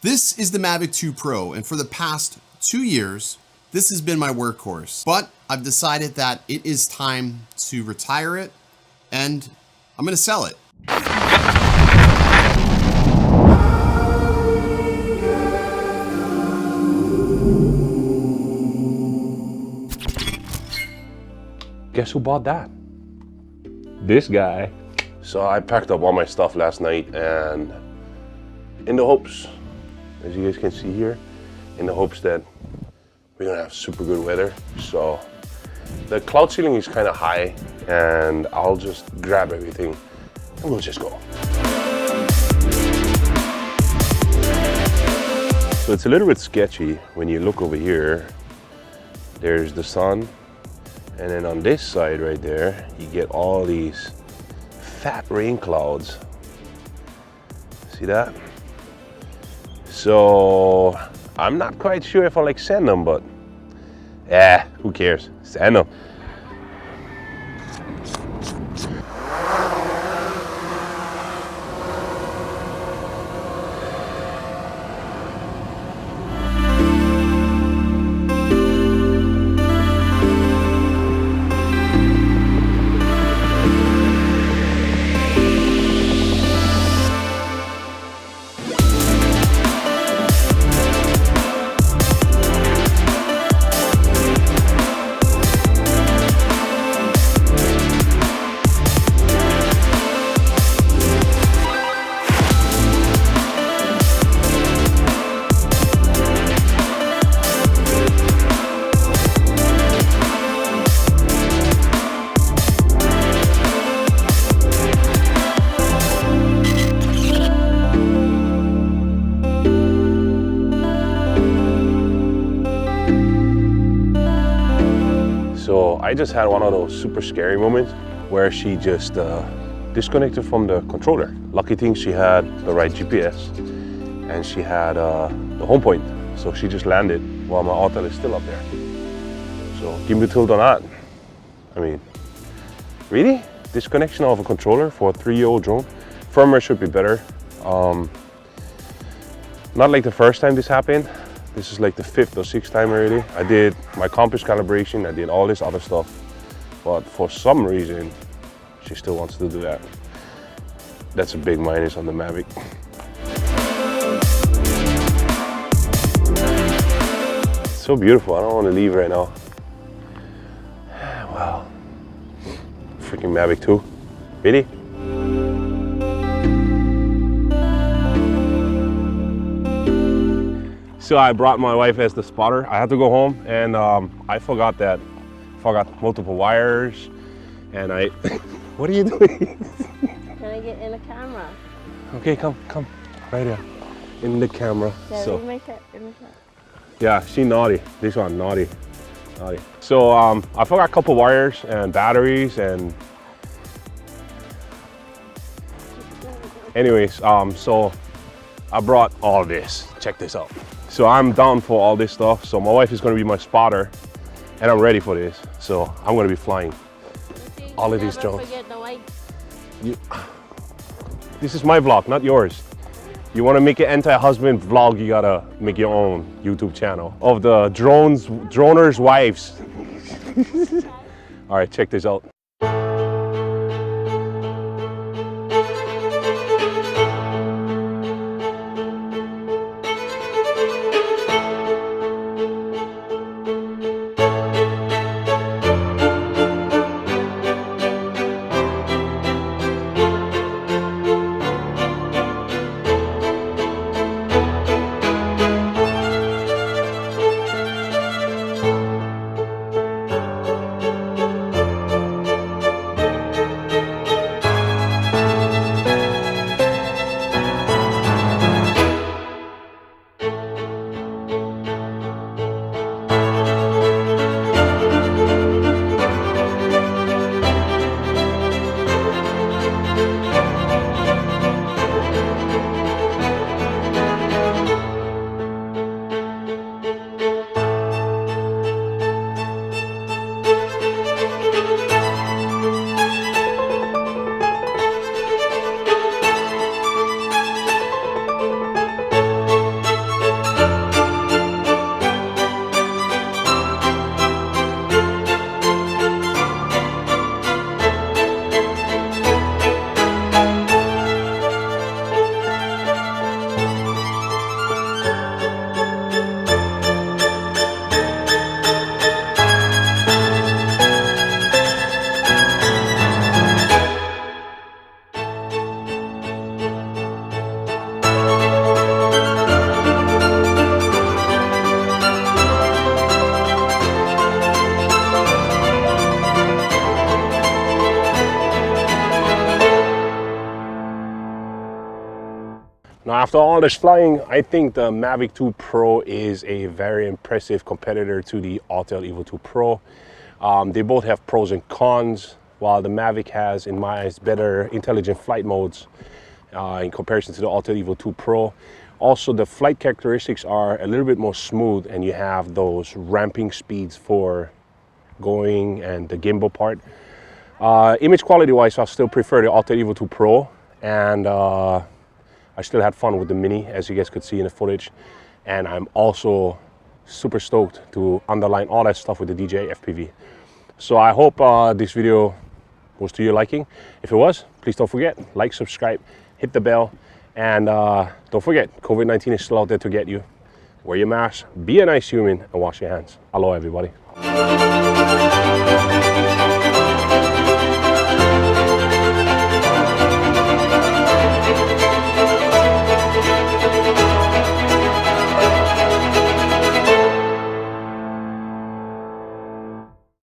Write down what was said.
This is the Mavic 2 Pro, and for the past 2 years, this has been my workhorse. But I've decided that it is time to retire it, and I'm gonna sell it. Guess who bought that? This guy. So I packed up all my stuff last night, and in the hopes, as you guys can see here, in the hopes that we're gonna have super good weather. So the cloud ceiling is kind of high, and I'll just grab everything and we'll just go. So it's a little bit sketchy when you look over here. There's the sun, and then on this side right there, you get all these fat rain clouds. See that? So I'm not quite sure if I like send them, but who cares? Send them. So I just had one of those super scary moments where she just disconnected from the controller. Lucky thing she had the right GPS and she had the home point. So she just landed while my Autel is still up there. So give me tilt on that. I mean, really? Disconnection of a controller for a 3-year-old drone? Firmware should be better. Not like the first time this happened. This is like the 5th or 6th time already. I did my compass calibration, I did all this other stuff. But for some reason, she still wants to do that. That's a big minus on the Mavic. It's so beautiful, I don't want to leave right now. Wow. Freaking Mavic 2. Really? So I brought my wife as the spotter. I had to go home, and I forgot multiple wires, and I. What are you doing? Can I get in the camera? Okay, come, right here, in the camera. Yeah, so. make it. Yeah, she naughty. This one naughty. So I forgot a couple wires and batteries and. Anyways, so I brought all this. Check this out. So I'm down for all this stuff. So my wife is gonna be my spotter, and I'm ready for this. So I'm gonna be flying all of these drones. This is my vlog, not yours. You wanna make an anti-husband vlog, you gotta make your own YouTube channel of the droners' wives. All right, check this out. Now, after all this flying, I think the Mavic 2 Pro is a very impressive competitor to the Autel EVO 2 Pro. They both have pros and cons. While the Mavic has, in my eyes, better intelligent flight modes in comparison to the Autel EVO 2 Pro. Also, the flight characteristics are a little bit more smooth, and you have those ramping speeds for going and the gimbal part. Image quality wise, I still prefer the Autel EVO 2 Pro, and I still had fun with the Mini, as you guys could see in the footage. And I'm also super stoked to underline all that stuff with the DJI FPV. So I hope this video was to your liking. If it was, please don't forget, like, subscribe, hit the bell, and don't forget, COVID-19 is still out there to get you. Wear your mask, be a nice human, and wash your hands. Aloha, everybody.